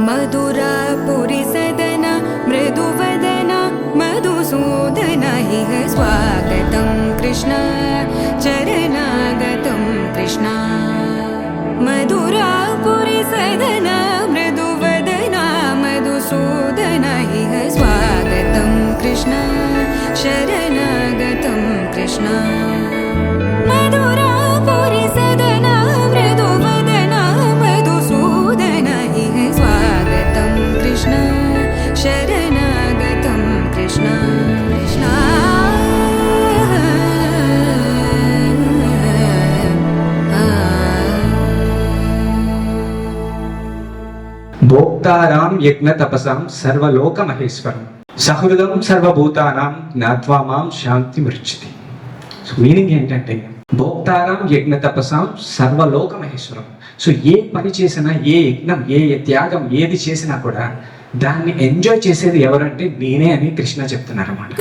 मधुरापुरी सदन मृदुवदन मधुसूदन इह स्वागतं कृष्ण चरणागतं कृष्ण मधुरापुरी सदन मृदुवदन मधुसूदन इह स्वागतं कृष्ण शरणागतं कृष्ण मधुरापुरी सदन मृदुवदन मधुसूदन इह स्वागतं कृष्ण शरणागतं कृष्ण कृष्ण భోక్తారాం యజ్ఞ తపసాం సర్వలోక మహేశ్వరం సహృదం సర్వభూతానాం జ్ఞాత్వా మాం శాంతి మృచ్యతి. సో మీనింగ్ ఏంటంటే భోక్తారాం యజ్ఞ తపసాం సర్వలోక మహేశ్వరం. సో ఏ పని చేసినా, ఏ యజ్ఞం, ఏ త్యాగం ఏది చేసినా కూడా దాన్ని ఎంజాయ్ చేసేది ఎవరంటే నేనే అని కృష్ణ చెప్తున్నారు అన్నమాట.